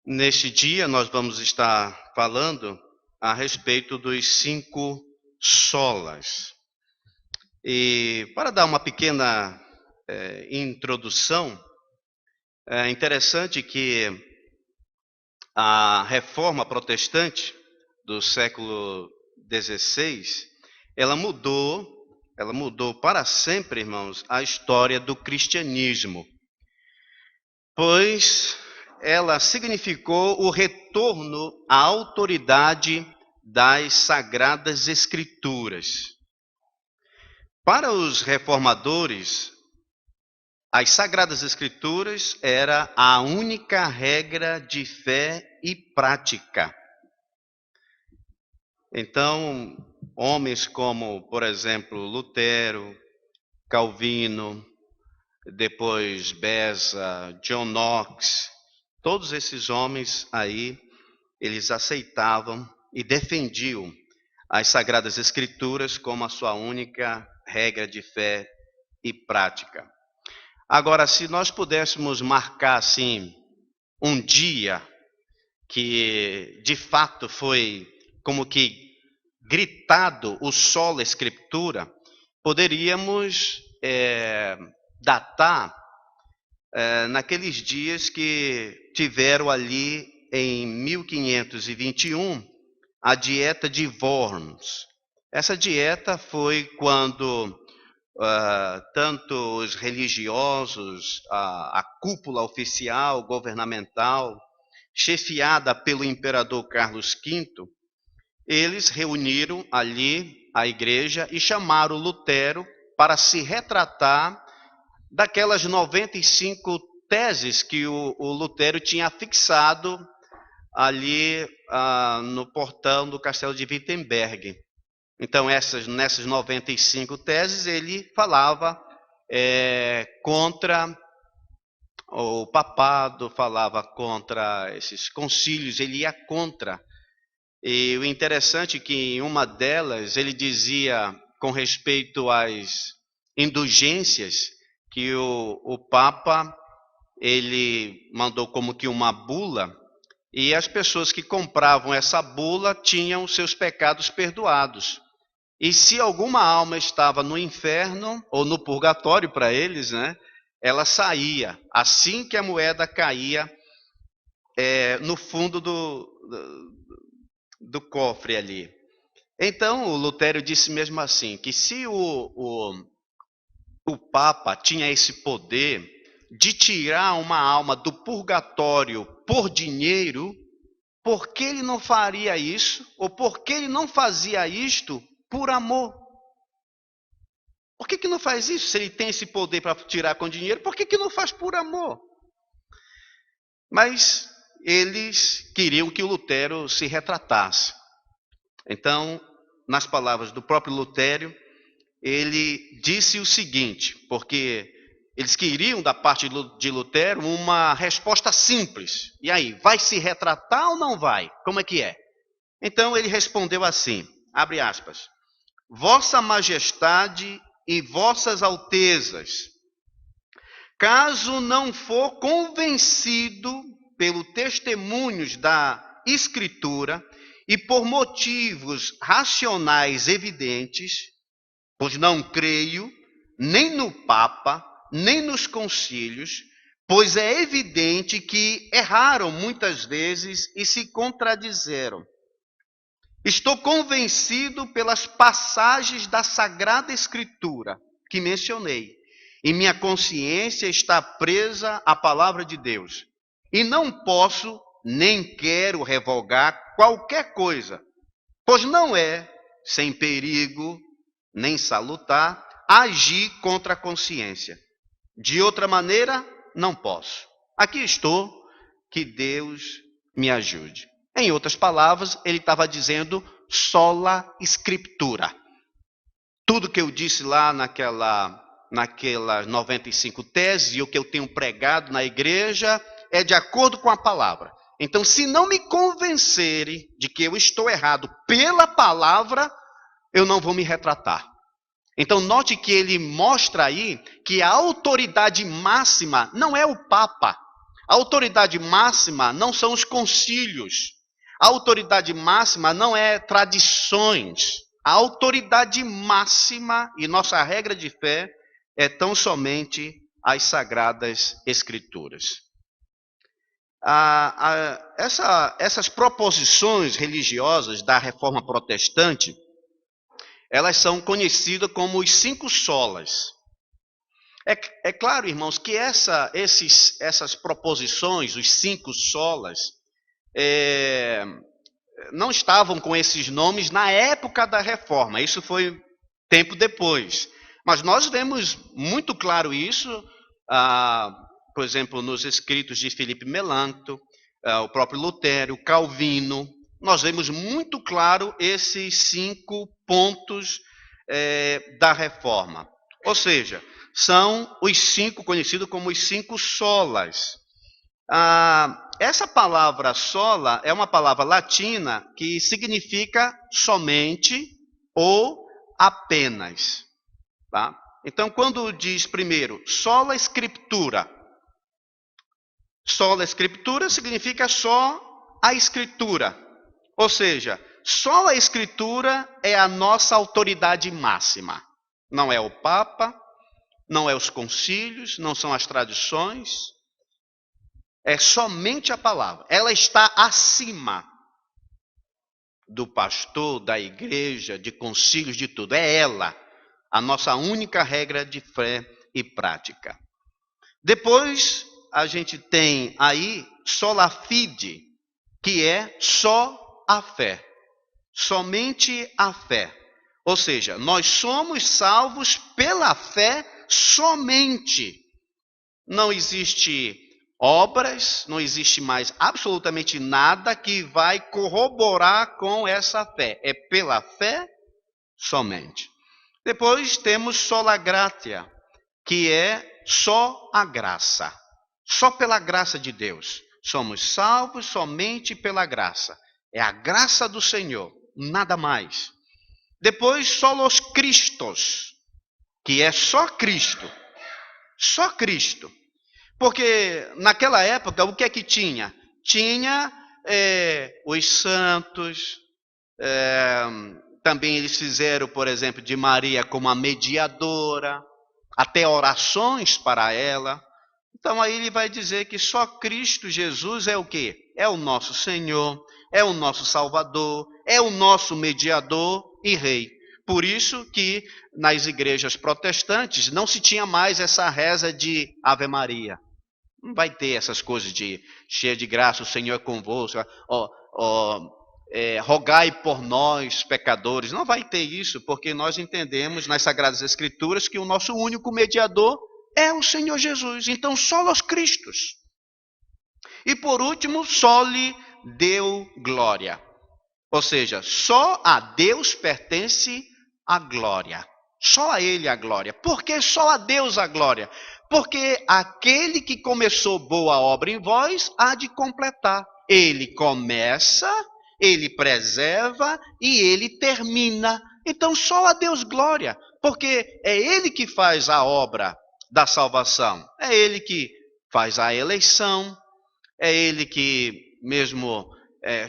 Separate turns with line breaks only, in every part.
Neste dia, nós vamos estar falando a respeito dos 5 solas. E para dar uma pequena introdução, é interessante que a reforma protestante do século XVI, ela mudou para sempre, irmãos, a história do cristianismo, pois ela significou o retorno à autoridade das Sagradas Escrituras. Para os reformadores, as Sagradas Escrituras era a única regra de fé e prática. Então, homens como, por exemplo, Lutero, Calvino, depois Beza, John Knox, todos esses homens aí, eles aceitavam e defendiam as Sagradas Escrituras como a sua única regra de fé e prática. Agora, se nós pudéssemos marcar assim um dia que de fato foi como que gritado o sola Escritura, poderíamos datar naqueles dias que tiveram ali em 1521 a dieta de Worms. Essa dieta foi quando tanto os religiosos, a cúpula oficial, governamental, chefiada pelo imperador Carlos V, eles reuniram ali a igreja e chamaram Lutero para se retratar daquelas 95 teses que o Lutero tinha fixado ali no portão do castelo de Wittenberg. Então, nessas 95 teses, ele falava contra o papado, falava contra esses concílios, ele ia contra. E o interessante é que em uma delas, ele dizia, com respeito às indulgências, que o Papa, ele mandou como que uma bula, e as pessoas que compravam essa bula tinham seus pecados perdoados. E se alguma alma estava no inferno, ou no purgatório para eles, né, ela saía, assim que a moeda caía no fundo do cofre ali. Então, o Lutero disse mesmo assim, que se o Papa tinha esse poder de tirar uma alma do purgatório por dinheiro, por que ele não faria isso? Ou por que ele não fazia isto por amor? Por que não faz isso? Se ele tem esse poder para tirar com dinheiro, por que não faz por amor? Mas eles queriam que o Lutero se retratasse. Então, nas palavras do próprio Lutero, ele disse o seguinte, porque eles queriam da parte de Lutero uma resposta simples. E aí, vai se retratar ou não vai? Como é que é? Então ele respondeu assim, abre aspas, Vossa Majestade e Vossas Altezas, caso não for convencido pelos testemunhos da Escritura e por motivos racionais evidentes, pois não creio nem no Papa, nem nos concílios, pois é evidente que erraram muitas vezes e se contradizeram. Estou convencido pelas passagens da Sagrada Escritura que mencionei, e minha consciência está presa à palavra de Deus. E não posso, nem quero revogar qualquer coisa, pois não é, sem perigo, nem salutar, agir contra a consciência. De outra maneira, não posso. Aqui estou, que Deus me ajude. Em outras palavras, ele estava dizendo sola Scriptura. Tudo que eu disse lá naquelas 95 teses e o que eu tenho pregado na igreja é de acordo com a palavra. Então, se não me convencerem de que eu estou errado pela palavra, eu não vou me retratar. Então, note que ele mostra aí que a autoridade máxima não é o Papa. A autoridade máxima não são os concílios. A autoridade máxima não é tradições. A autoridade máxima e nossa regra de fé é tão somente as Sagradas Escrituras. Essas proposições religiosas da Reforma Protestante, elas são conhecidas como os 5 solas. É claro, irmãos, que essas proposições, os 5 solas, não estavam com esses nomes na época da Reforma. Isso foi tempo depois. Mas nós vemos muito claro isso, por exemplo, nos escritos de Filipe Melancto, o próprio Lutero, Calvino. Nós vemos muito claro esses 5 pontos da Reforma. Ou seja, são os 5 conhecidos como os 5 solas. Essa palavra sola é uma palavra latina que significa somente ou apenas. Tá? Então, quando diz primeiro sola scriptura significa só a escritura. Ou seja, só a escritura é a nossa autoridade máxima. Não é o Papa, não é os concílios, não são as tradições. É somente a palavra. Ela está acima do pastor, da igreja, de concílios, de tudo. É ela, a nossa única regra de fé e prática. Depois, a gente tem aí sola fide, que é só a fé. Somente a fé. Ou seja, nós somos salvos pela fé somente. Não existe obras, não existe mais absolutamente nada que vai corroborar com essa fé. É pela fé somente. Depois temos sola gratia, que é só a graça. Só pela graça de Deus. Somos salvos somente pela graça. É a graça do Senhor, nada mais. Depois solos Christos, que é só Cristo. Só Cristo. Porque naquela época, o que é que tinha? Tinha os santos, também eles fizeram, por exemplo, de Maria como a mediadora, até orações para ela. Então aí ele vai dizer que só Cristo Jesus é o quê? É o nosso Senhor, é o nosso Salvador, é o nosso mediador e Rei. Por isso que nas igrejas protestantes não se tinha mais essa reza de Ave Maria. Não vai ter essas coisas de cheia de graça, o Senhor é convosco, rogai por nós, pecadores. Não vai ter isso, porque nós entendemos nas Sagradas Escrituras que o nosso único mediador é o Senhor Jesus. Então, só os Cristos. E por último, soli Deo glória. Ou seja, só a Deus pertence a glória. Só a Ele a glória. Por que só a Deus a glória? Porque aquele que começou boa obra em vós há de completar. Ele começa, ele preserva e ele termina. Então só a Deus glória, porque é ele que faz a obra da salvação. É ele que faz a eleição, é ele que mesmo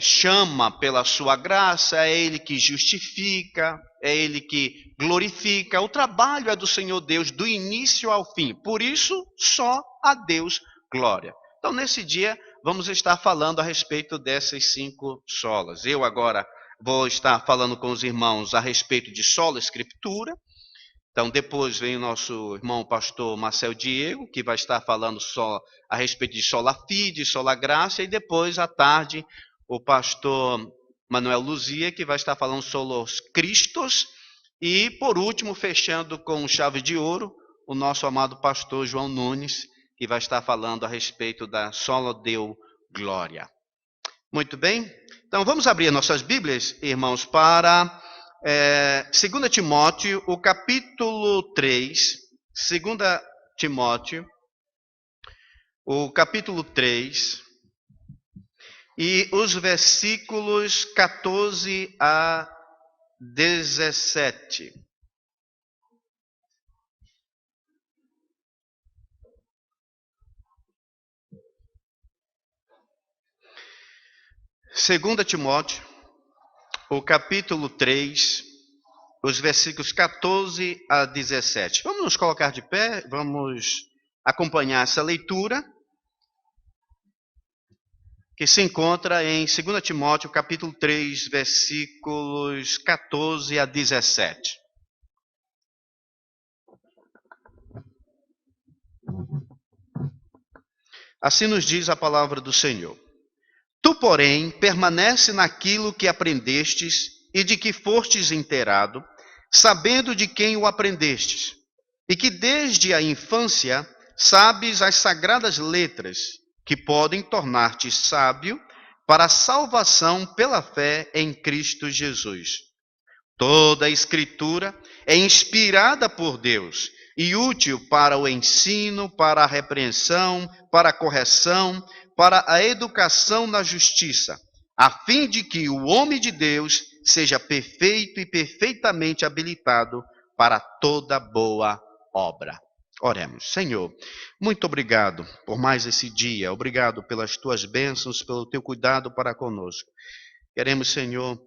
chama pela sua graça, é ele que justifica, é ele que glorifica. O trabalho é do Senhor Deus do início ao fim. Por isso, só a Deus glória. Então, nesse dia, vamos estar falando a respeito dessas 5 solas. Eu agora vou estar falando com os irmãos a respeito de sola escritura. Então, depois vem o nosso irmão pastor Marcel Diego, que vai estar falando só a respeito de sola fide, sola graça, e depois, à tarde, o pastor Manuel Luzia, que vai estar falando solos Cristos, e, por último, fechando com chave de ouro, o nosso amado pastor João Nunes, que vai estar falando a respeito da sola Deo glória. Muito bem? Então, vamos abrir nossas Bíblias, irmãos, para 2 Timóteo, o capítulo 3, 2 Timóteo, o capítulo 3, e os versículos 14 a 17. 2 Timóteo, o capítulo 3, os versículos 14 a 17. Vamos nos colocar de pé, vamos acompanhar essa leitura, que se encontra em 2 Timóteo, capítulo 3, versículos 14 a 17. Assim nos diz a palavra do Senhor. Tu, porém, permanece naquilo que aprendestes e de que fostes inteirado, sabendo de quem o aprendestes, e que desde a infância sabes as sagradas letras, que podem tornar-te sábio para a salvação pela fé em Cristo Jesus. Toda a Escritura é inspirada por Deus e útil para o ensino, para a repreensão, para a correção, para a educação na justiça, a fim de que o homem de Deus seja perfeito e perfeitamente habilitado para toda boa obra. Oremos. Senhor, muito obrigado por mais esse dia, obrigado pelas tuas bênçãos, pelo teu cuidado para conosco. Queremos, Senhor,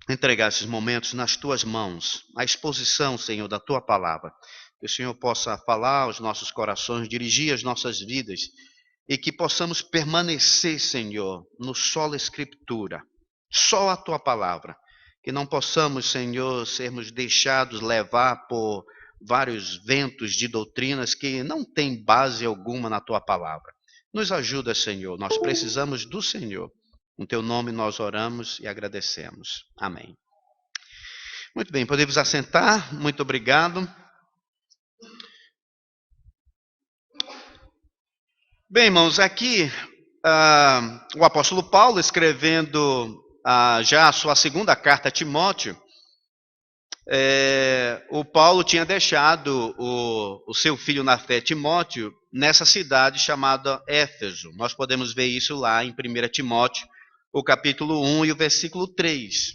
entregar esses momentos nas tuas mãos, a exposição, Senhor, da tua palavra. Que o Senhor possa falar aos nossos corações, dirigir as nossas vidas e que possamos permanecer, Senhor, no solo Escritura, só a tua palavra. Que não possamos, Senhor, sermos deixados levar por vários ventos de doutrinas que não têm base alguma na tua palavra. Nos ajuda, Senhor, nós precisamos do Senhor. Em teu nome nós oramos e agradecemos. Amém. Muito bem, podemos assentar. Muito obrigado. Bem, irmãos, aqui o apóstolo Paulo, escrevendo já a sua segunda carta a Timóteo, o Paulo tinha deixado o seu filho na fé, Timóteo, nessa cidade chamada Éfeso. Nós podemos ver isso lá em 1 Timóteo, o capítulo 1 e o versículo 3.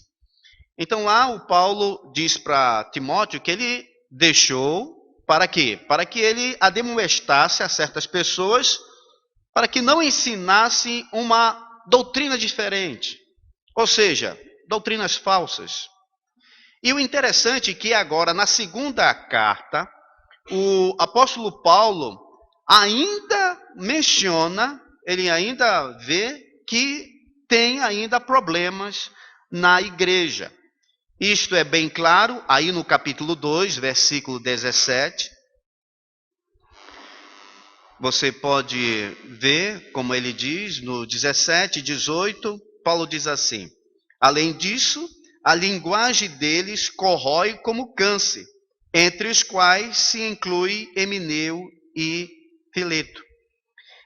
Então lá o Paulo diz para Timóteo que ele deixou para quê? Para que ele admoestasse a certas pessoas, para que não ensinasse uma doutrina diferente, ou seja, doutrinas falsas. E o interessante é que agora, na segunda carta, o apóstolo Paulo ainda menciona, ele ainda vê que tem ainda problemas na igreja. Isto é bem claro, aí no capítulo 2, versículo 17. Você pode ver, como ele diz, no 17 e 18, Paulo diz assim: além disso, a linguagem deles corrói como câncer, entre os quais se inclui Emineu e Fileto.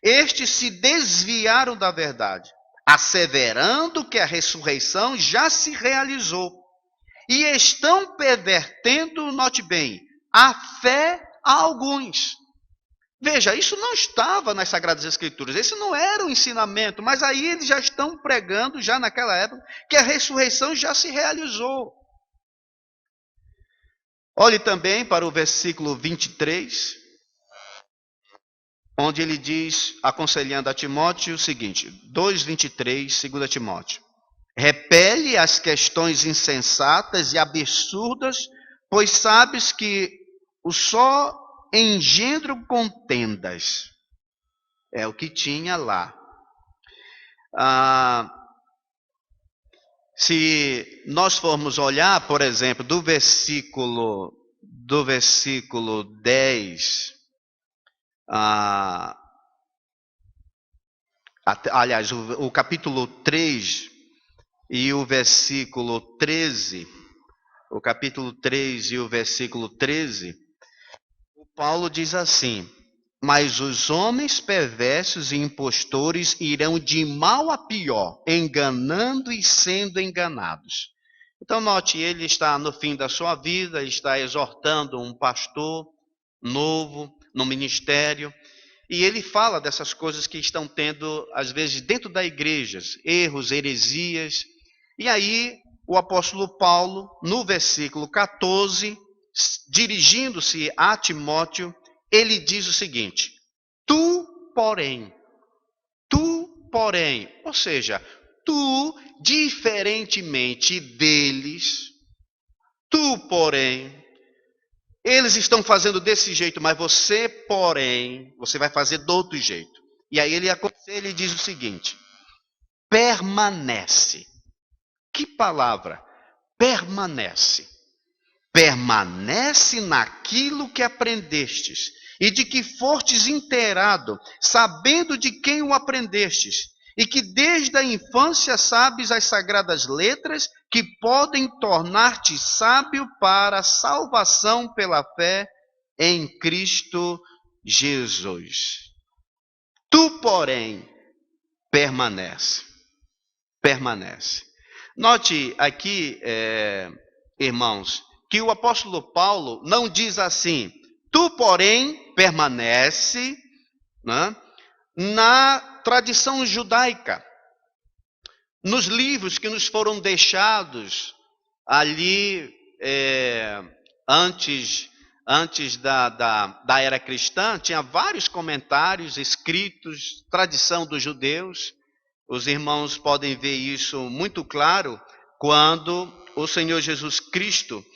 Estes se desviaram da verdade, asseverando que a ressurreição já se realizou, e estão pervertendo, note bem, a fé a alguns. Veja, isso não estava nas Sagradas Escrituras, esse não era o ensinamento, mas aí eles já estão pregando, já naquela época, que a ressurreição já se realizou. Olhe também para o versículo 23, onde ele diz, aconselhando a Timóteo, o seguinte, 2:23, 2 Timóteo. Repele as questões insensatas e absurdas, pois sabes que o só engendro contendas. É o que tinha lá. Se nós formos olhar, por exemplo, do versículo 10, aliás, o capítulo 3 e o versículo 13, o capítulo 3 e o versículo 13, Paulo diz assim: mas os homens perversos e impostores irão de mal a pior, enganando e sendo enganados. Então note, ele está no fim da sua vida, está exortando um pastor novo no ministério, e ele fala dessas coisas que estão tendo, às vezes, dentro da igreja, erros, heresias. E aí, o apóstolo Paulo, no versículo 14, dirigindo-se a Timóteo, ele diz o seguinte: tu, porém, ou seja, tu, diferentemente deles, tu, porém, eles estão fazendo desse jeito, mas você, porém, você vai fazer do outro jeito. E aí ele aconselha e diz o seguinte: permanece. Que palavra? Permanece. Permanece naquilo que aprendestes, e de que fostes inteirado, sabendo de quem o aprendestes, e que desde a infância sabes as sagradas letras, que podem tornar-te sábio para a salvação pela fé em Cristo Jesus. Tu, porém, permanece. Permanece. Note aqui, irmãos, que o apóstolo Paulo não diz assim: tu, porém, permanece, né, na tradição judaica, nos livros que nos foram deixados ali antes da era cristã. Tinha vários comentários escritos, tradição dos judeus. Os irmãos podem ver isso muito claro quando o Senhor Jesus Cristo,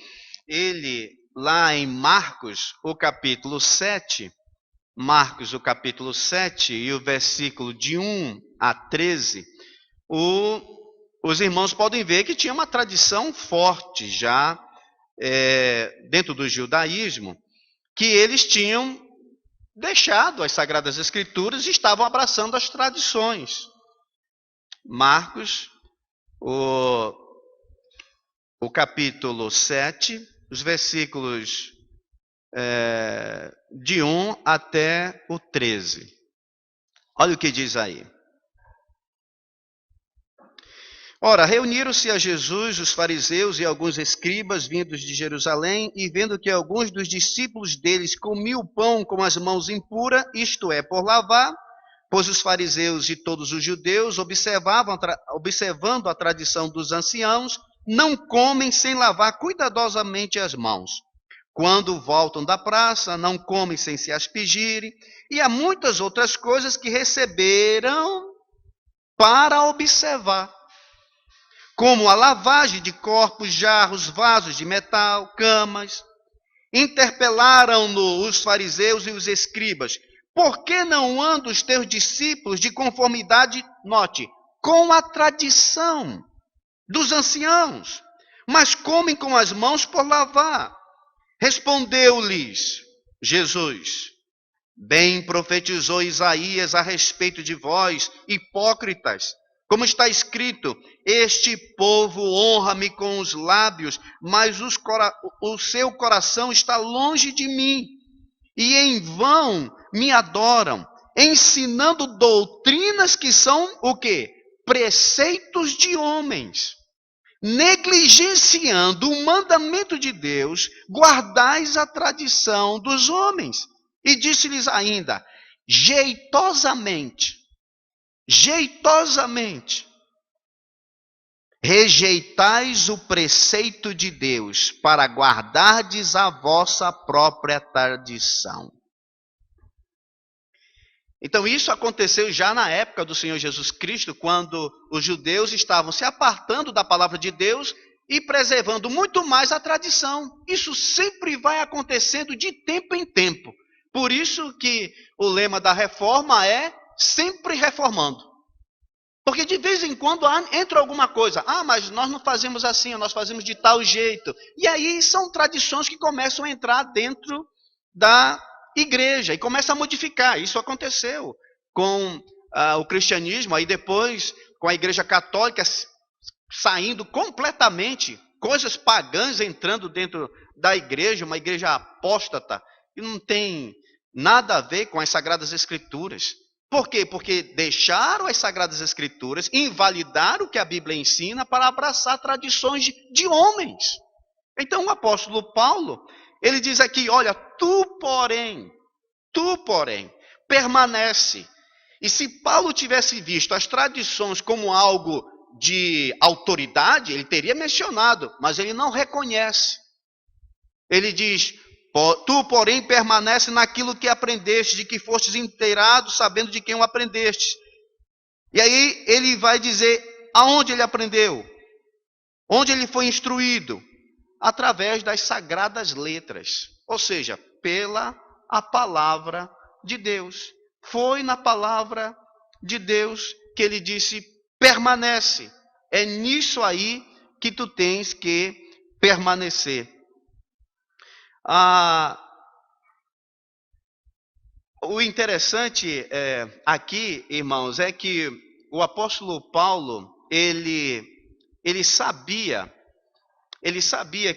ele, lá em Marcos, o capítulo 7, Marcos, o capítulo 7, e o versículo de 1 a 13, os irmãos podem ver que tinha uma tradição forte já dentro do judaísmo, que eles tinham deixado as Sagradas Escrituras e estavam abraçando as tradições. Marcos, o capítulo 7, os versículos de 1 até o 13. Olha o que diz aí. Ora, reuniram-se a Jesus os fariseus e alguns escribas vindos de Jerusalém, e vendo que alguns dos discípulos deles comiam o pão com as mãos impuras, isto é, por lavar, pois os fariseus e todos os judeus, observando a tradição dos anciãos, não comem sem lavar cuidadosamente as mãos. Quando voltam da praça, não comem sem se aspergirem, e há muitas outras coisas que receberam para observar, como a lavagem de corpos, jarros, vasos de metal, camas. Interpelaram-no os fariseus e os escribas: por que não andam os teus discípulos de conformidade, note, com a tradição dos anciãos, mas comem com as mãos por lavar? Respondeu-lhes Jesus: bem profetizou Isaías a respeito de vós, hipócritas, como está escrito: este povo honra-me com os lábios, mas o seu coração está longe de mim, e em vão me adoram, ensinando doutrinas que são o quê? Preceitos de homens. Negligenciando o mandamento de Deus, guardais a tradição dos homens. E disse-lhes ainda: jeitosamente, rejeitais o preceito de Deus para guardardes a vossa própria tradição. Então isso aconteceu já na época do Senhor Jesus Cristo, quando os judeus estavam se apartando da palavra de Deus e preservando muito mais a tradição. Isso sempre vai acontecendo de tempo em tempo. Por isso que o lema da reforma é sempre reformando. Porque de vez em quando entra alguma coisa. Mas nós não fazemos assim, nós fazemos de tal jeito. E aí são tradições que começam a entrar dentro da igreja e começa a modificar. Isso aconteceu com o cristianismo, aí depois com a igreja católica saindo completamente, coisas pagãs entrando dentro da igreja, uma igreja apóstata, e não tem nada a ver com as Sagradas Escrituras. Por quê? Porque deixaram as Sagradas Escrituras, invalidaram o que a Bíblia ensina para abraçar tradições de homens. Então o apóstolo Paulo, ele diz aqui: olha, tu porém, permanece. E se Paulo tivesse visto as tradições como algo de autoridade, ele teria mencionado, mas ele não reconhece. Ele diz: tu, porém, permanece naquilo que aprendeste, de que fostes inteirado, sabendo de quem o aprendeste. E aí ele vai dizer Aonde ele aprendeu? Onde ele foi instruído? Através das sagradas letras, ou seja, pela a palavra de Deus. Foi na palavra de Deus que ele disse: permanece. É nisso aí que tu tens que permanecer. O interessante aqui, irmãos, é que o apóstolo Paulo, ele sabia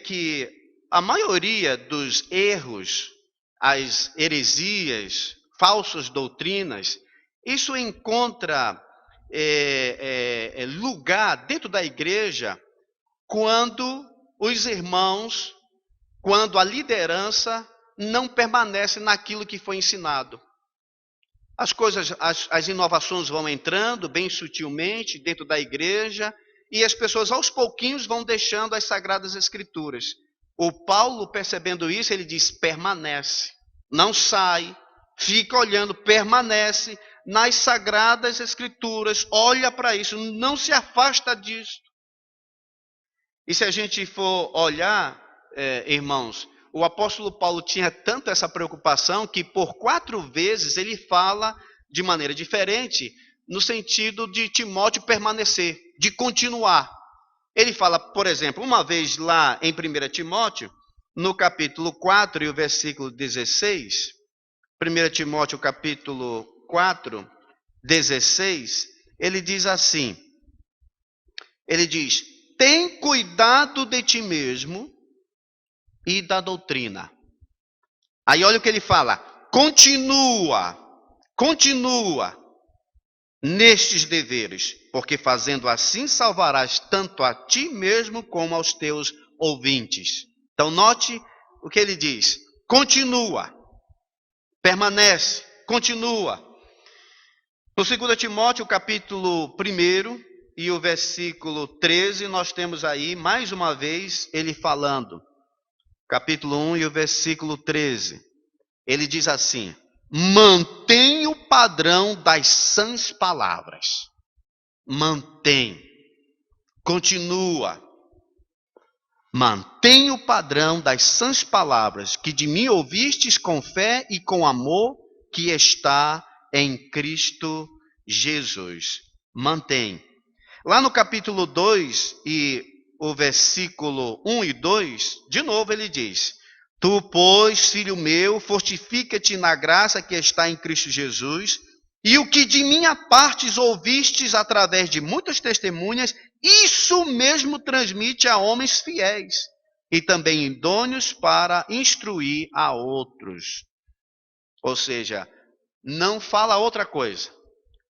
que a maioria dos erros, as heresias, falsas doutrinas, isso encontra lugar dentro da igreja quando os irmãos, quando a liderança não permanece naquilo que foi ensinado. As inovações vão entrando bem sutilmente dentro da igreja e as pessoas aos pouquinhos vão deixando as sagradas escrituras. O Paulo, percebendo isso, ele diz: permanece, não sai, fica olhando, permanece nas sagradas escrituras, olha para isso, não se afasta disso. E se a gente for olhar, irmãos, o apóstolo Paulo tinha tanto essa preocupação que por 4 vezes ele fala de maneira diferente, no sentido de Timóteo permanecer, de continuar. Ele fala, por exemplo, uma vez lá em 1 Timóteo, no capítulo 4 e o versículo 16, 1 Timóteo capítulo 4, 16, ele diz assim, ele diz: tem cuidado de ti mesmo e da doutrina. Aí olha o que ele fala: continua nestes deveres, porque fazendo assim salvarás tanto a ti mesmo como aos teus ouvintes. Então note o que ele diz: continua, permanece, continua. No 2 Timóteo capítulo 1 e o versículo 13, nós temos aí mais uma vez ele falando. Capítulo 1 e o versículo 13. Ele diz assim: mantém o padrão das sãs palavras. Mantém. Continua. Mantém o padrão das sãs palavras que de mim ouvistes com fé e com amor que está em Cristo Jesus. Mantém. Lá no capítulo 2 e o versículo 1 e 2, de novo ele diz: tu, pois, filho meu, fortifica-te na graça que está em Cristo Jesus, e o que de minha parte ouvistes através de muitas testemunhas, isso mesmo transmite a homens fiéis, e também idôneos para instruir a outros. Ou seja, não fala outra coisa.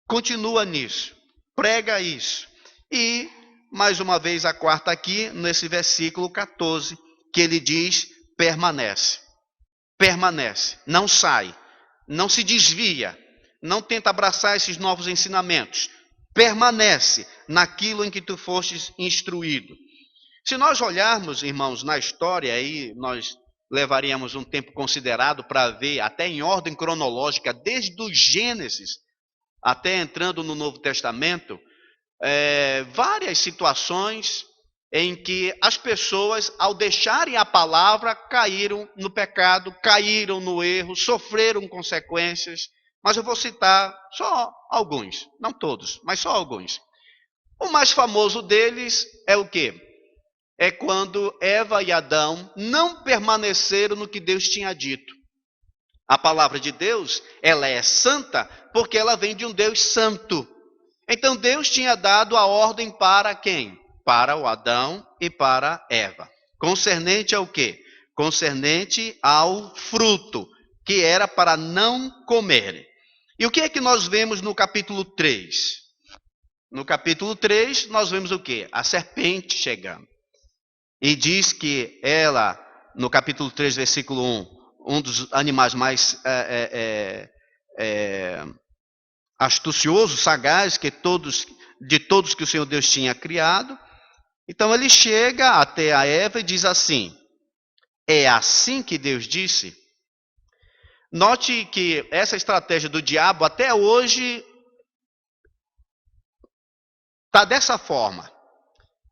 Continua nisso. Prega isso. E, mais uma vez, a quarta aqui, nesse versículo 14, que ele diz: permanece. Permanece. Não sai. Não se desvia. Não tenta abraçar esses novos ensinamentos. Permanece naquilo em que tu fostes instruído. Se nós olharmos, irmãos, na história, aí nós levaríamos um tempo considerado para ver, até em ordem cronológica, desde o Gênesis até entrando no Novo Testamento, várias situações em que as pessoas, ao deixarem a palavra, caíram no pecado, caíram no erro, sofreram consequências. Mas eu vou citar só alguns, não todos, mas só alguns. O mais famoso deles é o quê? É quando Eva e Adão não permaneceram no que Deus tinha dito. A palavra de Deus, ela é santa porque ela vem de um Deus santo. Então Deus tinha dado a ordem para quem? Para o Adão e para Eva. Concernente ao quê? Concernente ao fruto, que era para não comerem. E o que é que nós vemos no capítulo 3? No capítulo 3, nós vemos o quê? A serpente chegando. E diz que ela, no capítulo 3, versículo 1, um dos animais mais astuciosos, sagazes, de todos que o Senhor Deus tinha criado. Então ele chega até a Eva e diz assim: é assim que Deus disse? Note que essa estratégia do diabo até hoje Está dessa forma.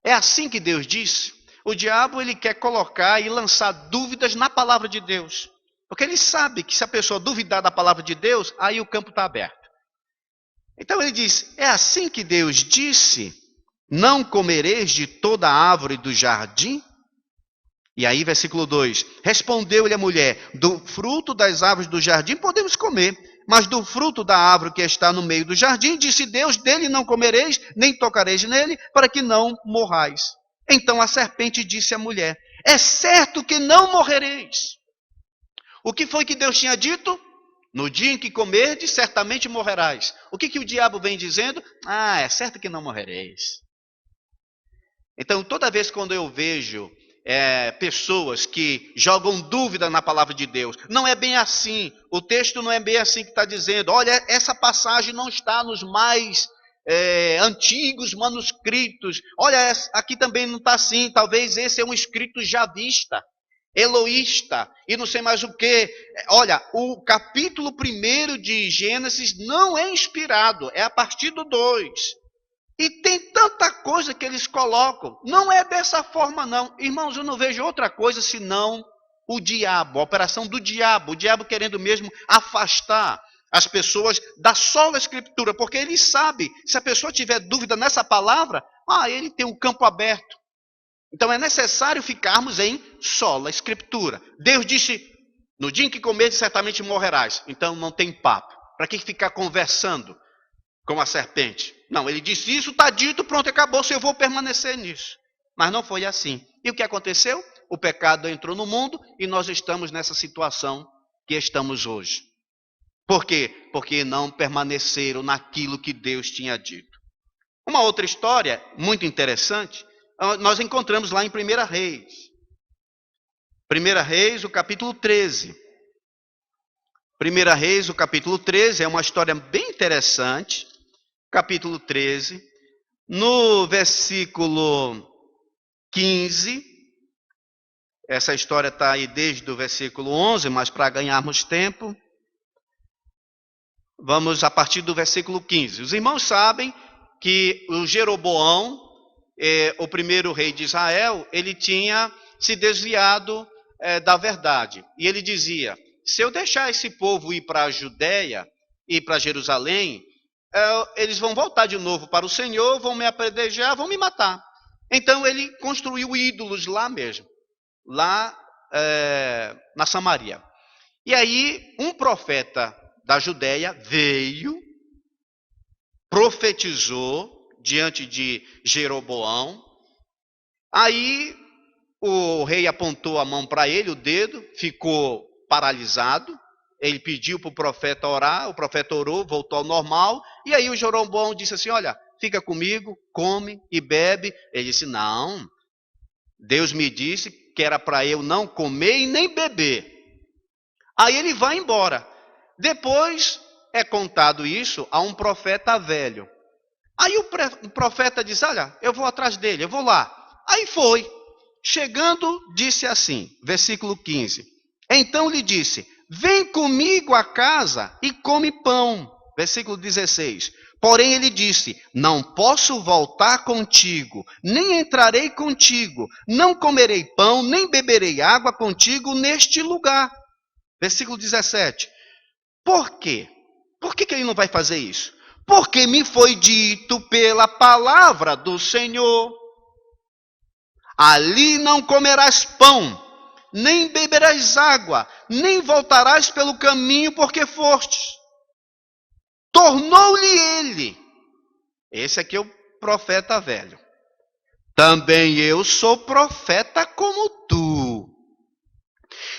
É assim que Deus disse? O diabo ele quer colocar e lançar dúvidas na palavra de Deus. Porque ele sabe que se a pessoa duvidar da palavra de Deus, aí o campo está aberto. Então ele diz, é assim que Deus disse, não comereis de toda a árvore do jardim? E aí, versículo 2, respondeu-lhe a mulher, do fruto das árvores do jardim podemos comer, mas do fruto da árvore que está no meio do jardim, disse Deus, dele não comereis, nem tocareis nele, para que não morrais. Então a serpente disse à mulher, é certo que não morrereis. O que foi que Deus tinha dito? No dia em que comerdes, certamente morrerás. O que o diabo vem dizendo? É certo que não morrereis. Então, toda vez quando eu vejo pessoas que jogam dúvida na palavra de Deus, não é bem assim. O texto não é bem assim que está dizendo. Olha, essa passagem não está nos mais antigos manuscritos. Olha, aqui também não está assim. Talvez esse é um escrito javista, eloísta e não sei mais o que. Olha, o capítulo 1 de Gênesis não é inspirado, é a partir do 2. E tem tanta coisa que eles colocam. Não é dessa forma, não. Irmãos, eu não vejo outra coisa senão o diabo, a operação do diabo. O diabo querendo mesmo afastar as pessoas da sola escritura. Porque ele sabe, se a pessoa tiver dúvida nessa palavra, ele tem um campo aberto. Então é necessário ficarmos em sola escritura. Deus disse, no dia em que comeres, certamente morrerás. Então não tem papo. Para que ficar conversando com a serpente? Não, ele disse isso, está dito, pronto, acabou, se eu vou permanecer nisso. Mas não foi assim. E o que aconteceu? O pecado entrou no mundo e nós estamos nessa situação que estamos hoje. Por quê? Porque não permaneceram naquilo que Deus tinha dito. Uma outra história muito interessante, nós encontramos lá em 1 Reis. 1 Reis, o capítulo 13. 1 Reis, o capítulo 13, é uma história bem interessante. Capítulo 13, no versículo 15, essa história está aí desde o versículo 11, mas para ganharmos tempo, vamos a partir do versículo 15. Os irmãos sabem que o Jeroboão, o primeiro rei de Israel, ele tinha se desviado da verdade. E ele dizia, se eu deixar esse povo ir para a Judéia e para Jerusalém, eles vão voltar de novo para o Senhor, vão me apedrejar, vão me matar. Então ele construiu ídolos lá mesmo, lá na Samaria. E aí um profeta da Judéia veio, profetizou diante de Jeroboão. Aí o rei apontou a mão para ele, o dedo, ficou paralisado. Ele pediu para o profeta orar, o profeta orou, voltou ao normal. E aí o Jeroboão disse assim, olha, fica comigo, come e bebe. Ele disse, não, Deus me disse que era para eu não comer e nem beber. Aí ele vai embora. Depois é contado isso a um profeta velho. Aí o profeta diz, olha, eu vou atrás dele, eu vou lá. Aí foi. Chegando, disse assim, versículo 15. Então lhe disse, vem comigo a casa e come pão. Versículo 16. Porém ele disse, não posso voltar contigo, nem entrarei contigo, não comerei pão, nem beberei água contigo neste lugar. Versículo 17. Por quê? Por que ele não vai fazer isso? Porque me foi dito pela palavra do Senhor, ali não comerás pão, nem beberás água, nem voltarás pelo caminho porque fostes. Tornou-lhe ele, esse aqui é o profeta velho, também eu sou profeta como tu.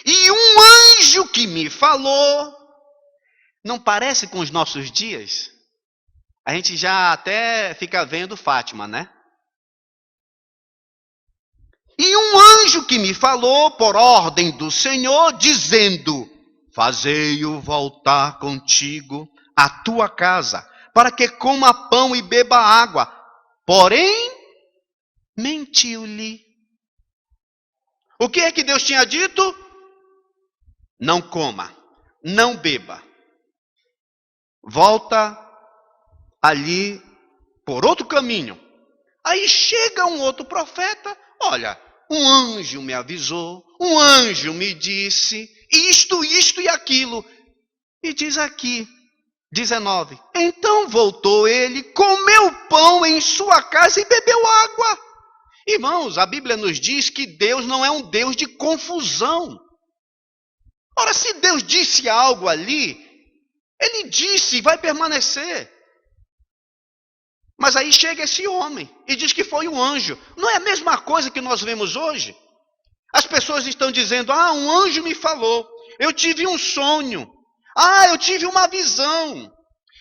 E um anjo que me falou, não parece com os nossos dias? A gente já até fica vendo Fátima, né? E um anjo que me falou por ordem do Senhor, dizendo, fazei-o voltar contigo à tua casa, para que coma pão e beba água. Porém, mentiu-lhe. O que é que Deus tinha dito? Não coma, não beba. Volta ali por outro caminho. Aí chega um outro profeta, olha, um anjo me avisou, um anjo me disse isto e aquilo. E diz aqui, 19, então voltou ele, comeu pão em sua casa e bebeu água. Irmãos, a Bíblia nos diz que Deus não é um Deus de confusão. Ora, se Deus disse algo ali, Ele disse e vai permanecer. Mas aí chega esse homem e diz que foi um anjo. Não é a mesma coisa que nós vemos hoje? As pessoas estão dizendo, um anjo me falou, eu tive um sonho, eu tive uma visão.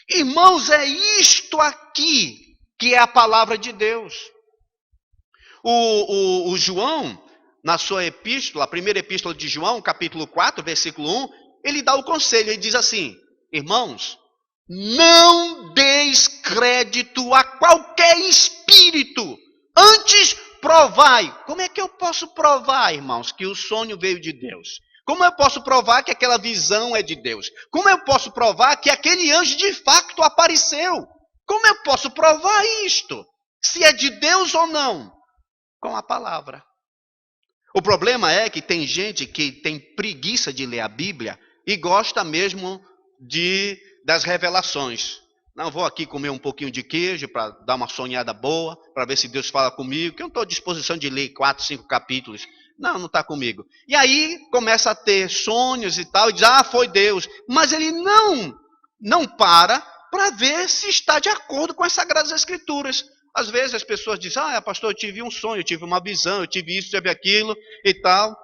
Irmãos, é isto aqui que é a palavra de Deus. O João, na sua epístola, a primeira epístola de João, capítulo 4, versículo 1, ele dá o conselho, ele diz assim, irmãos, não deis crédito a qualquer espírito, antes provai. Como é que eu posso provar, irmãos, que o sonho veio de Deus? Como eu posso provar que aquela visão é de Deus? Como eu posso provar que aquele anjo de fato apareceu? Como eu posso provar isto? Se é de Deus ou não? Com a palavra. O problema é que tem gente que tem preguiça de ler a Bíblia e gosta mesmo das revelações. Não, vou aqui comer um pouquinho de queijo para dar uma sonhada boa, para ver se Deus fala comigo, que eu não estou à disposição de ler 4, 5 capítulos. Não está comigo. E aí começa a ter sonhos e tal, e diz, foi Deus. Mas ele não para ver se está de acordo com as Sagradas Escrituras. Às vezes as pessoas dizem, pastor, eu tive um sonho, eu tive uma visão, eu tive isso, tive aquilo e tal.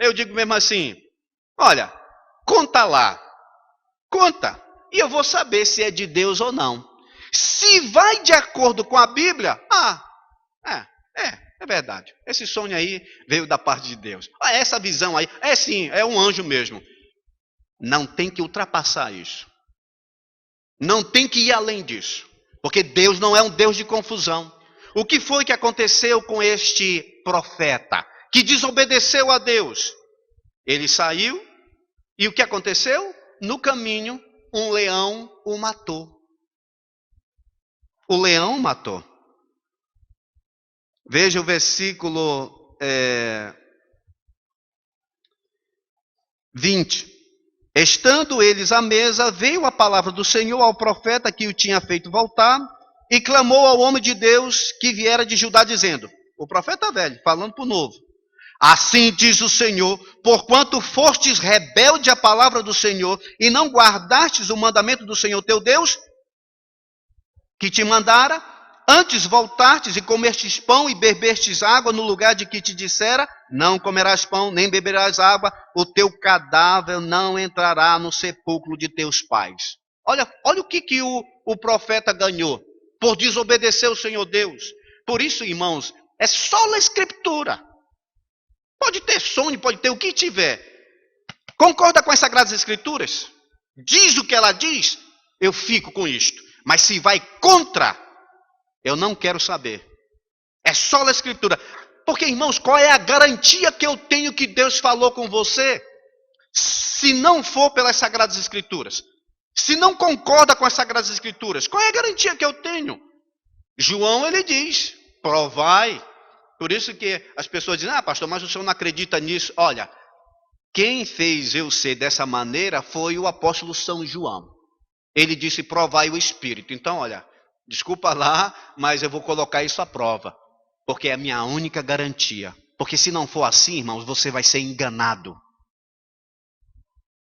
Eu digo mesmo assim, olha, conta lá, conta, e eu vou saber se é de Deus ou não. Se vai de acordo com a Bíblia, é verdade. Esse sonho aí veio da parte de Deus. Essa visão aí, sim, é um anjo mesmo. Não tem que ultrapassar isso. Não tem que ir além disso. Porque Deus não é um Deus de confusão. O que foi que aconteceu com este profeta que desobedeceu a Deus? Ele saiu e o que aconteceu? No caminho, um leão o matou. O leão matou. Veja o versículo 20. Estando eles à mesa, veio a palavra do Senhor ao profeta que o tinha feito voltar e clamou ao homem de Deus que viera de Judá, dizendo, o profeta velho, falando para o novo, assim diz o Senhor, porquanto fostes rebelde à palavra do Senhor e não guardastes o mandamento do Senhor teu Deus, que te mandara, antes voltastes e comestes pão e bebestes água no lugar de que te dissera, não comerás pão, nem beberás água, o teu cadáver não entrará no sepulcro de teus pais. Olha o que o profeta ganhou por desobedecer o Senhor Deus. Por isso, irmãos, é só a Escritura. Pode ter sonho, pode ter o que tiver. Concorda com as Sagradas Escrituras? Diz o que ela diz, eu fico com isto. Mas se vai contra, eu não quero saber. É só a Escritura. Porque, irmãos, qual é a garantia que eu tenho que Deus falou com você? Se não for pelas Sagradas Escrituras. Se não concorda com as Sagradas Escrituras, qual é a garantia que eu tenho? João, ele diz, provai. Por isso que as pessoas dizem, pastor, mas o senhor não acredita nisso. Olha, quem fez eu ser dessa maneira foi o apóstolo São João. Ele disse, provai o Espírito. Então, olha, desculpa lá, mas eu vou colocar isso à prova. Porque é a minha única garantia. Porque se não for assim, irmãos, você vai ser enganado.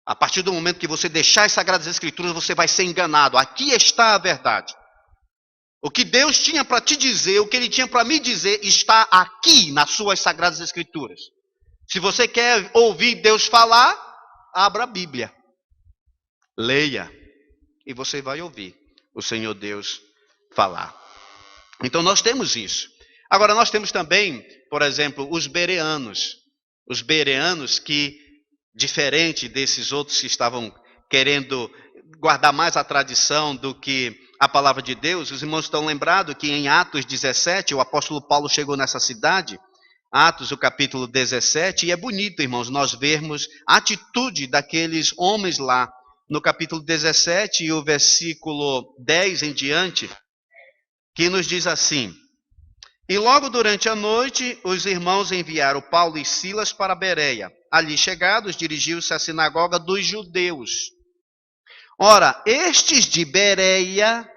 A partir do momento que você deixar as Sagradas Escrituras, você vai ser enganado. Aqui está a verdade. O que Deus tinha para te dizer, o que Ele tinha para me dizer, está aqui nas suas Sagradas Escrituras. Se você quer ouvir Deus falar, abra a Bíblia. Leia. E você vai ouvir o Senhor Deus falar. Então nós temos isso. Agora nós temos também, por exemplo, os bereanos. Os bereanos que, diferente desses outros que estavam querendo guardar mais a tradição do que a palavra de Deus, os irmãos estão lembrados que em Atos 17, o apóstolo Paulo chegou nessa cidade, Atos, o capítulo 17, e é bonito, irmãos, nós vermos a atitude daqueles homens lá, no capítulo 17 e o versículo 10 em diante, que nos diz assim, E logo durante a noite, os irmãos enviaram Paulo e Silas para Bereia. Ali chegados, dirigiu-se à sinagoga dos judeus. Ora, estes de Bereia,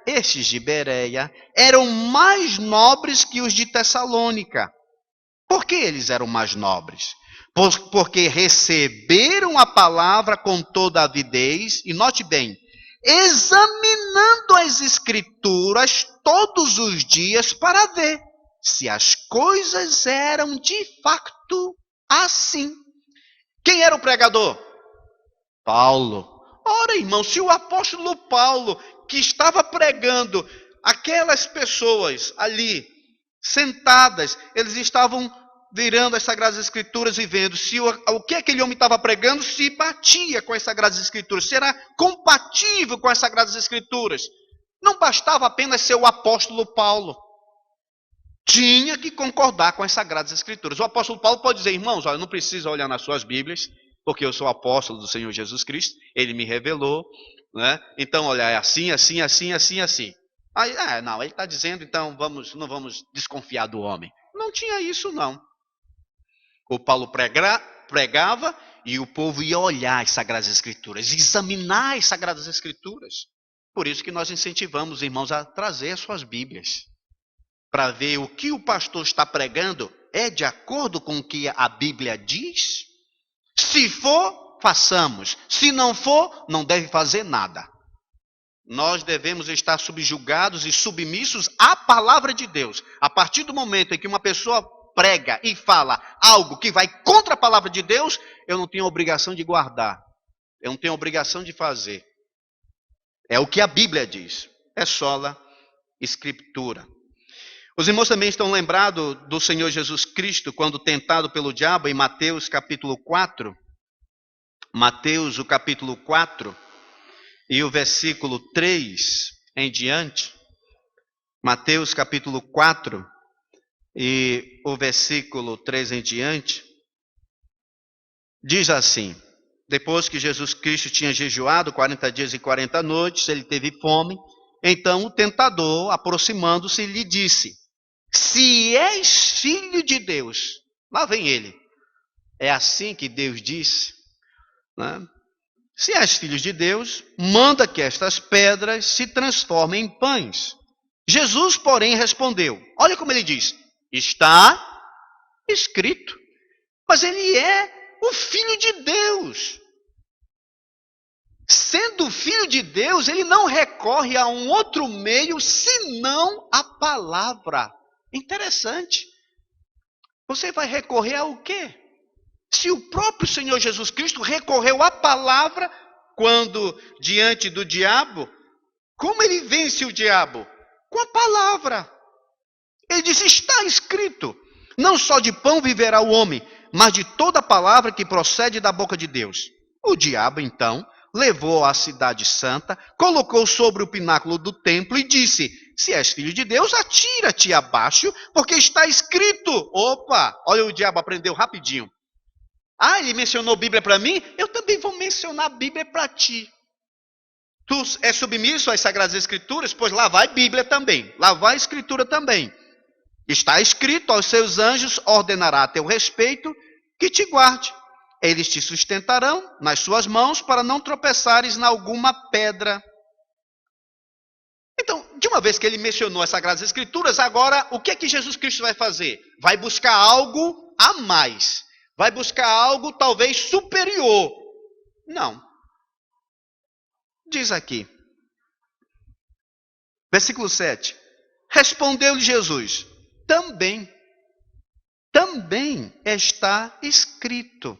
eram mais nobres que os de Tessalônica. Por que eles eram mais nobres? Porque receberam a palavra com toda avidez, e note bem, examinando as escrituras todos os dias para ver se as coisas eram de facto assim. Quem era o pregador? Paulo. Ora, irmão, se o apóstolo Paulo, que estava pregando, aquelas pessoas ali, sentadas, eles estavam virando as Sagradas Escrituras e vendo se o que aquele homem estava pregando se batia com as Sagradas Escrituras, se era compatível com as Sagradas Escrituras. Não bastava apenas ser o apóstolo Paulo. Tinha que concordar com as Sagradas Escrituras. O apóstolo Paulo pode dizer, irmãos, olha, não precisa olhar nas suas Bíblias, porque eu sou apóstolo do Senhor Jesus Cristo, ele me revelou, né? Então, olha, é assim, assim, assim, assim, assim. Aí, não, ele está dizendo, então não vamos desconfiar do homem. Não tinha isso, não. O Paulo pregava e o povo ia olhar as Sagradas Escrituras, examinar as Sagradas Escrituras. Por isso que nós incentivamos os irmãos a trazer as suas Bíblias, para ver o que o pastor está pregando é de acordo com o que a Bíblia diz. Se for, façamos. Se não for, não deve fazer nada. Nós devemos estar subjugados e submissos à palavra de Deus. A partir do momento em que uma pessoa prega e fala algo que vai contra a palavra de Deus, eu não tenho obrigação de guardar. Eu não tenho obrigação de fazer. É o que a Bíblia diz. É sola escritura. Os irmãos também estão lembrados do Senhor Jesus Cristo quando tentado pelo diabo em Mateus capítulo 4. Mateus, o capítulo 4 e o versículo 3 em diante. Mateus capítulo 4 e o versículo 3 em diante. Diz assim: depois que Jesus Cristo tinha jejuado 40 dias e 40 noites, ele teve fome. Então o tentador, aproximando-se, lhe disse: se és filho de Deus, lá vem ele. É assim que Deus disse, né? Se és filho de Deus, manda que estas pedras se transformem em pães. Jesus, porém, respondeu, olha como ele diz, está escrito. Mas ele é o filho de Deus. Sendo filho de Deus, ele não recorre a um outro meio senão a palavra. Interessante. Você vai recorrer ao quê? Se o próprio Senhor Jesus Cristo recorreu à palavra quando diante do diabo, como ele vence o diabo? Com a palavra. Ele disse, está escrito, não só de pão viverá o homem, mas de toda palavra que procede da boca de Deus. O diabo, então, levou à cidade santa, colocou sobre o pináculo do templo e disse, se és filho de Deus, atira-te abaixo, porque está escrito. Opa, olha, o diabo aprendeu rapidinho. Ele mencionou Bíblia para mim, eu também vou mencionar a Bíblia para ti. Tu és submisso às Sagradas Escrituras, pois lá vai Bíblia também, lá vai Escritura também. Está escrito, aos seus anjos ordenará a teu respeito que te guarde. Eles te sustentarão nas suas mãos para não tropeçares em alguma pedra. Então, de uma vez que ele mencionou as Sagradas Escrituras, agora o que é que Jesus Cristo vai fazer? Vai buscar algo a mais. Vai buscar algo talvez superior. Não. Diz aqui. Versículo 7. Respondeu-lhe Jesus, também está escrito,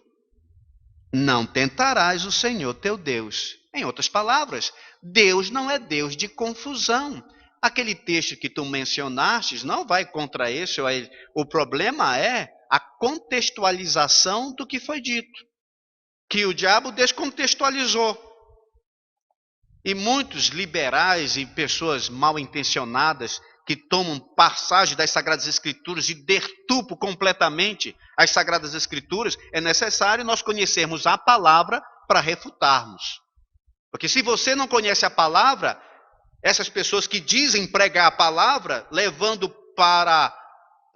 não tentarás o Senhor teu Deus. Em outras palavras, Deus não é Deus de confusão. Aquele texto que tu mencionaste não vai contra esse ou ele. O problema é a contextualização do que foi dito, que o diabo descontextualizou. E muitos liberais e pessoas mal intencionadas que tomam passagem das Sagradas Escrituras e deturpam completamente as Sagradas Escrituras, é necessário nós conhecermos a palavra para refutarmos. Porque se você não conhece a palavra, essas pessoas que dizem pregar a palavra, levando para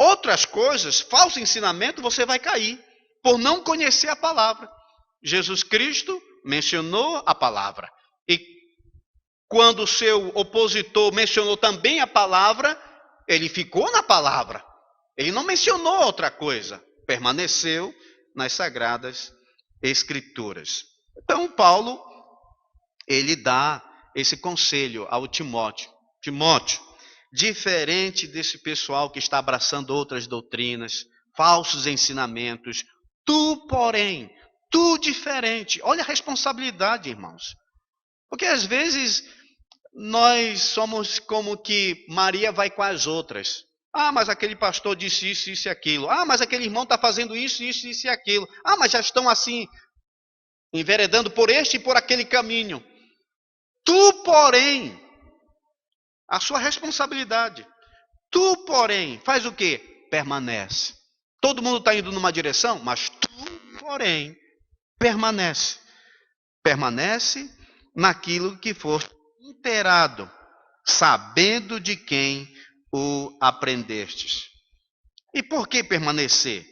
outras coisas, falso ensinamento, você vai cair por não conhecer a palavra. Jesus Cristo mencionou a palavra. E quando o seu opositor mencionou também a palavra, ele ficou na palavra. Ele não mencionou outra coisa. Permaneceu nas Sagradas Escrituras. Então, Paulo, ele dá esse conselho ao Timóteo. Timóteo, diferente desse pessoal que está abraçando outras doutrinas, falsos ensinamentos, tu, porém, tu diferente. Olha a responsabilidade, irmãos. Porque às vezes nós somos como que Maria vai com as outras. Ah, mas aquele pastor disse isso, isso e aquilo. Ah, mas aquele irmão está fazendo isso, isso, isso e aquilo. Ah, mas já estão assim, enveredando por este e por aquele caminho. Tu, porém, a sua responsabilidade. Tu, porém, faz o quê? Permanece. Todo mundo está indo numa direção, mas tu, porém, permanece. Permanece naquilo que for inteirado, sabendo de quem o aprendestes. E por que permanecer?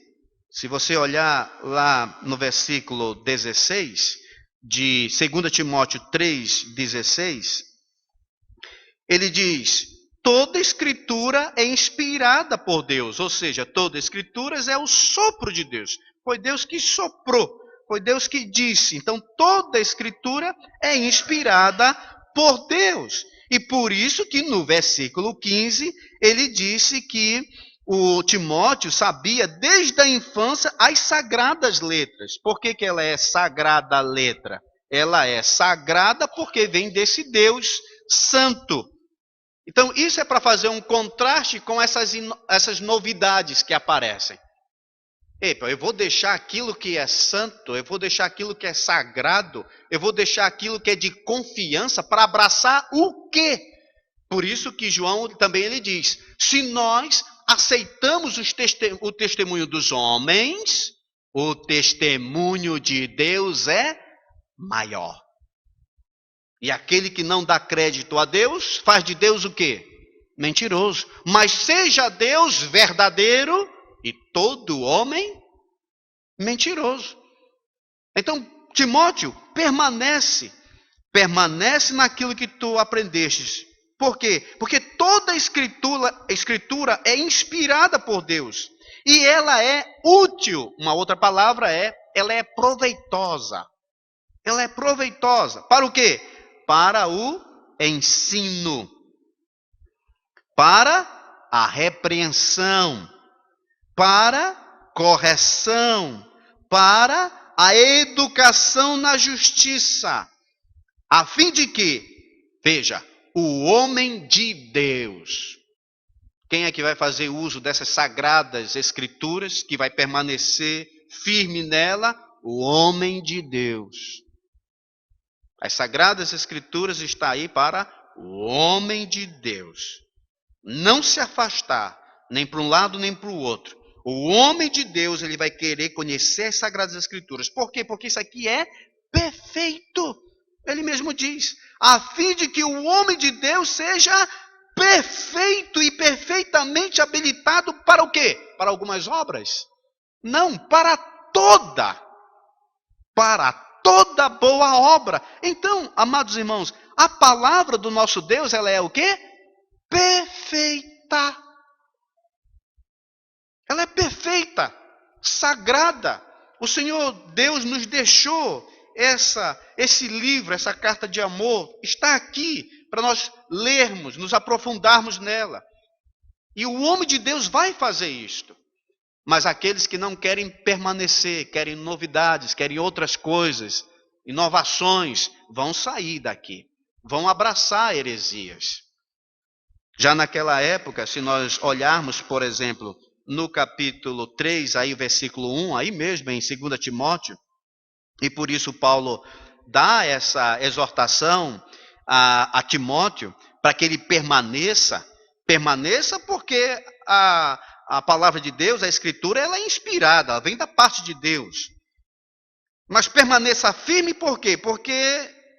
Se você olhar lá no versículo 16, de 2 Timóteo 3,16, ele diz: toda escritura é inspirada por Deus, ou seja, toda escritura é o sopro de Deus. Foi Deus que soprou, foi Deus que disse. Então, toda escritura é inspirada por Deus. E por isso que no versículo 15, ele disse que o Timóteo sabia desde a infância as sagradas letras. Por que ela é sagrada letra? Ela é sagrada porque vem desse Deus santo. Então, isso é para fazer um contraste com essas novidades que aparecem. Epa, eu vou deixar aquilo que é santo, eu vou deixar aquilo que é sagrado, eu vou deixar aquilo que é de confiança para abraçar o quê? Por isso que João também ele diz, se nós aceitamos o testemunho dos homens, o testemunho de Deus é maior. E aquele que não dá crédito a Deus, faz de Deus o quê? Mentiroso. Mas seja Deus verdadeiro e todo homem mentiroso. Então, Timóteo, permanece naquilo que tu aprendestes. Por quê? Porque toda escritura é inspirada por Deus. E ela é útil. Uma outra palavra ela é proveitosa. Ela é proveitosa. Para o quê? Para o ensino, para a repreensão, para correção, para a educação na justiça, a fim de que, veja, o homem de Deus, quem é que vai fazer uso dessas sagradas escrituras, que vai permanecer firme nela? O homem de Deus. As Sagradas Escrituras estão aí para o homem de Deus. Não se afastar, nem para um lado, nem para o outro. O homem de Deus, ele vai querer conhecer as Sagradas Escrituras. Por quê? Porque isso aqui é perfeito. Ele mesmo diz, a fim de que o homem de Deus seja perfeito e perfeitamente habilitado para o quê? Para algumas obras? Não, para toda boa obra. Então, amados irmãos, a palavra do nosso Deus, ela é o quê? Perfeita. Ela é perfeita, sagrada. O Senhor Deus nos deixou esse livro, essa carta de amor, está aqui para nós lermos, nos aprofundarmos nela. E o homem de Deus vai fazer isto. Mas aqueles que não querem permanecer, querem novidades, querem outras coisas, inovações, vão sair daqui, vão abraçar heresias. Já naquela época, se nós olharmos, por exemplo, no capítulo 3, aí o versículo 1, aí mesmo em 2 Timóteo, e por isso Paulo dá essa exortação a Timóteo, para que ele permaneça porque a palavra de Deus, a Escritura, ela é inspirada, ela vem da parte de Deus. Mas permaneça firme por quê? Porque,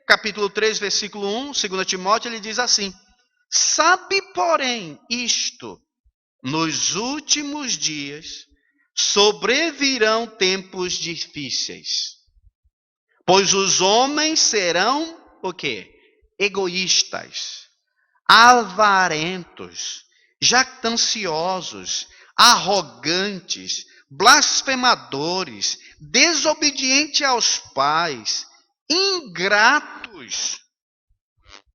capítulo 3, versículo 1, 2 Timóteo, ele diz assim, sabe, porém, isto, nos últimos dias sobrevirão tempos difíceis, pois os homens serão o quê? Egoístas, avarentos, jactanciosos, arrogantes, blasfemadores, desobedientes aos pais, ingratos,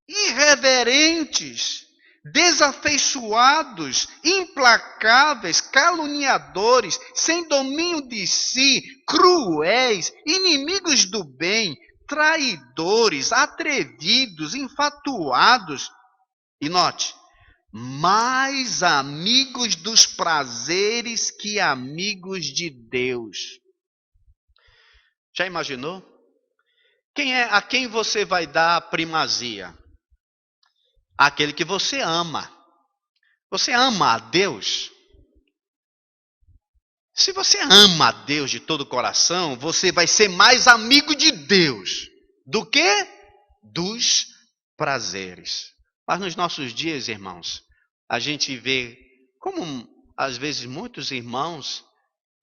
irreverentes, desafeiçoados, implacáveis, caluniadores, sem domínio de si, cruéis, inimigos do bem, traidores, atrevidos, infatuados. E note, mais amigos dos prazeres que amigos de Deus. Já imaginou? A quem você vai dar a primazia? Aquele que você ama. Você ama a Deus? Se você ama a Deus de todo o coração, você vai ser mais amigo de Deus do que dos prazeres. Mas nos nossos dias, irmãos, a gente vê como, às vezes, muitos irmãos,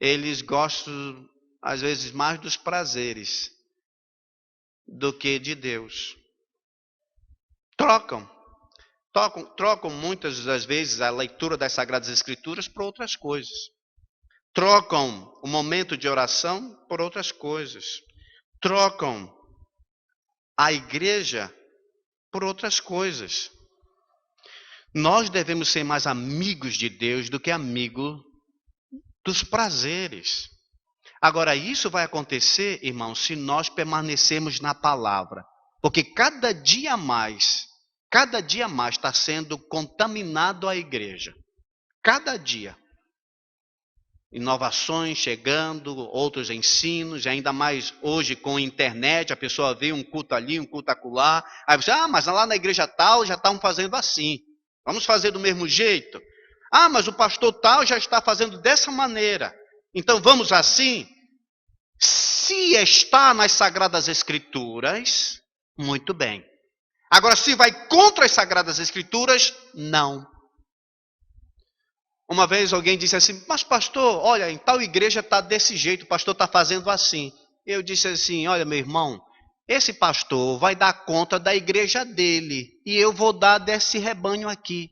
eles gostam, às vezes, mais dos prazeres do que de Deus. Trocam muitas das vezes a leitura das Sagradas Escrituras por outras coisas. Trocam o momento de oração por outras coisas. Trocam a igreja por outras coisas. Nós devemos ser mais amigos de Deus do que amigos dos prazeres. Agora, isso vai acontecer, irmãos, se nós permanecermos na palavra. Porque cada dia mais está sendo contaminado a igreja. Cada dia. Inovações chegando, outros ensinos, e ainda mais hoje com a internet, a pessoa vê um culto ali, um culto acolá, aí você, mas lá na igreja tal já estão fazendo assim. Vamos fazer do mesmo jeito? Mas o pastor tal já está fazendo dessa maneira. Então vamos assim? Se está nas Sagradas Escrituras, muito bem. Agora, se vai contra as Sagradas Escrituras, não. Uma vez alguém disse assim, mas pastor, olha, em tal igreja está desse jeito, o pastor está fazendo assim. Eu disse assim, olha meu irmão, esse pastor vai dar conta da igreja dele, e eu vou dar desse rebanho aqui.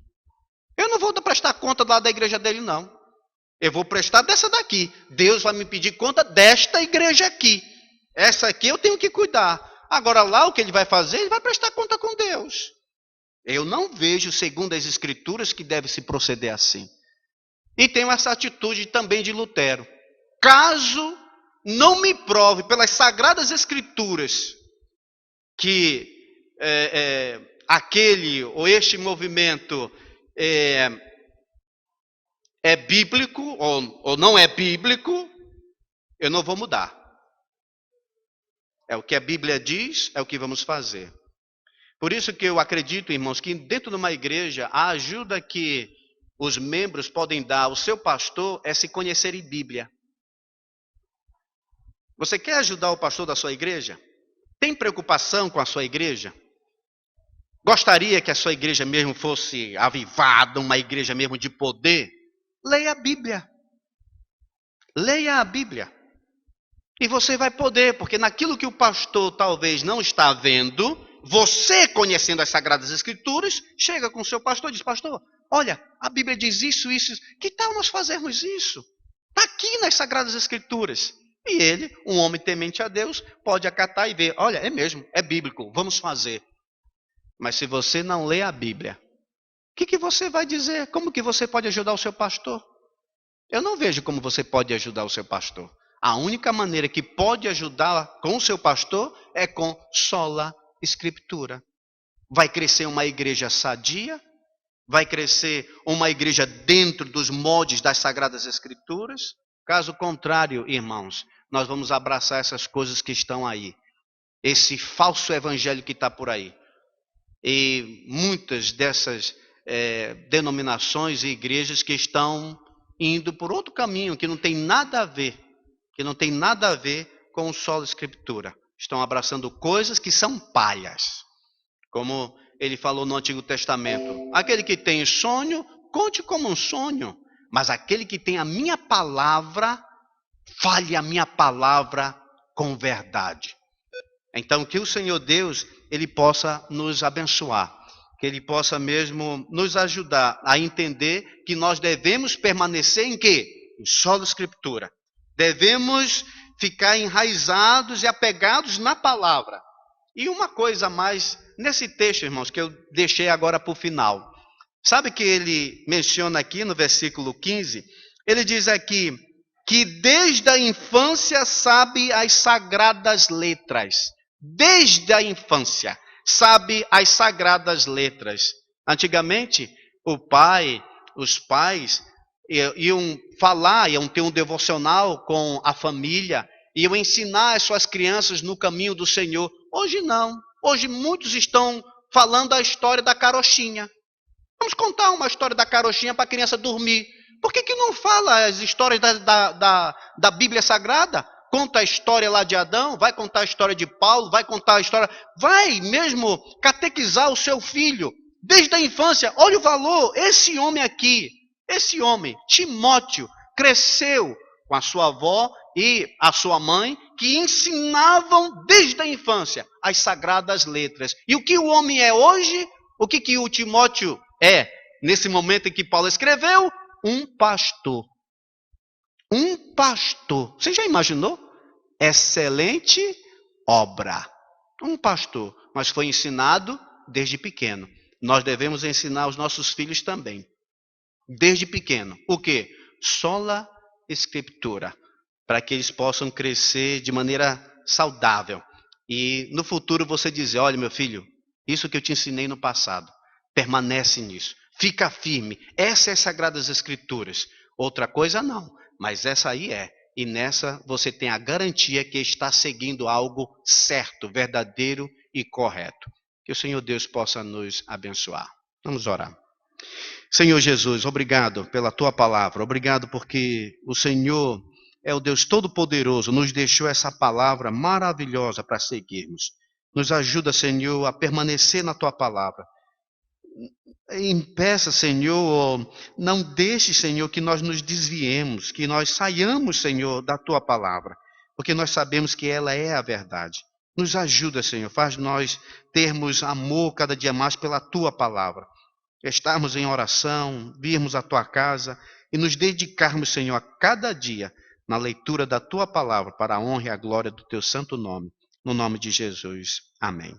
Eu não vou prestar conta lá da igreja dele, não. Eu vou prestar dessa daqui. Deus vai me pedir conta desta igreja aqui. Essa aqui eu tenho que cuidar. Agora lá o que ele vai fazer, ele vai prestar conta com Deus. Eu não vejo, segundo as Escrituras, que deve se proceder assim. E tenho essa atitude também de Lutero. Caso não me prove pelas Sagradas Escrituras que aquele ou este movimento é bíblico ou não é bíblico, eu não vou mudar. É o que a Bíblia diz, é o que vamos fazer. Por isso que eu acredito, irmãos, que dentro de uma igreja, a ajuda que os membros podem dar ao seu pastor é se conhecerem Bíblia. Você quer ajudar o pastor da sua igreja? Tem preocupação com a sua igreja? Gostaria que a sua igreja mesmo fosse avivada, uma igreja mesmo de poder? Leia a Bíblia. Leia a Bíblia. E você vai poder, porque naquilo que o pastor talvez não está vendo, você conhecendo as Sagradas Escrituras, chega com o seu pastor e diz, pastor, olha, a Bíblia diz isso, isso, que tal nós fazermos isso? Está aqui nas Sagradas Escrituras. E ele, um homem temente a Deus, pode acatar e ver, olha, é mesmo, é bíblico, vamos fazer. Mas se você não lê a Bíblia, o que você vai dizer? Como que você pode ajudar o seu pastor? Eu não vejo como você pode ajudar o seu pastor. A única maneira que pode ajudar com o seu pastor é com sola Escritura. Vai crescer uma igreja sadia? Vai crescer uma igreja dentro dos moldes das Sagradas Escrituras? Caso contrário, irmãos, nós vamos abraçar essas coisas que estão aí. Esse falso evangelho que está por aí. E muitas dessas denominações e igrejas que estão indo por outro caminho, que não tem nada a ver. Que não tem nada a ver com o solo Escritura. Estão abraçando coisas que são palhas. Como ele falou no Antigo Testamento. Aquele que tem sonho, conte como um sonho. Mas aquele que tem a minha palavra, fale a minha palavra com verdade. Então, que o Senhor Deus, Ele possa nos abençoar. Que Ele possa mesmo nos ajudar a entender que nós devemos permanecer em quê? Em solo Escritura. Devemos ficar enraizados e apegados na palavra. E uma coisa a mais nesse texto, irmãos, que eu deixei agora para o final. Sabe que ele menciona aqui no versículo 15? Ele diz aqui que desde a infância sabe as sagradas letras. Desde a infância sabe as sagradas letras. Antigamente, os pais iam falar, iam ter um devocional com a família, iam ensinar as suas crianças no caminho do Senhor. Hoje não. Hoje muitos estão falando a história da carochinha. Vamos contar uma história da carochinha para a criança dormir. Por que não fala as histórias da Bíblia Sagrada? Conta a história lá de Adão, vai contar a história de Paulo, vai contar a história... Vai mesmo catequizar o seu filho. Desde a infância, olha o valor. Esse homem aqui, esse homem, Timóteo, cresceu com a sua avó e a sua mãe, que ensinavam desde a infância as sagradas letras. E o que o homem é hoje? O que o Timóteo é, nesse momento em que Paulo escreveu? Um pastor. Um pastor. Você já imaginou? Excelente obra. Um pastor. Mas foi ensinado desde pequeno. Nós devemos ensinar aos nossos filhos também. Desde pequeno. O quê? Sola Escritura. Para que eles possam crescer de maneira saudável. E no futuro você dizer, olha meu filho, isso que eu te ensinei no passado. Permanece nisso. Fica firme. Essas são as Sagradas Escrituras. Outra coisa não. Mas essa aí é. E nessa você tem a garantia que está seguindo algo certo, verdadeiro e correto. Que o Senhor Deus possa nos abençoar. Vamos orar. Senhor Jesus, obrigado pela tua palavra. Obrigado porque o Senhor é o Deus Todo-Poderoso. Nos deixou essa palavra maravilhosa para seguirmos. Nos ajuda, Senhor, a permanecer na tua palavra. Impeça, Senhor, não deixe, Senhor, que nós nos desviemos, que nós saiamos, Senhor, da Tua palavra, porque nós sabemos que ela é a verdade. Nos ajuda, Senhor, faz nós termos amor cada dia mais pela Tua palavra, estarmos em oração, virmos à Tua casa e nos dedicarmos, Senhor, a cada dia na leitura da Tua palavra para a honra e a glória do Teu santo nome. No nome de Jesus. Amém.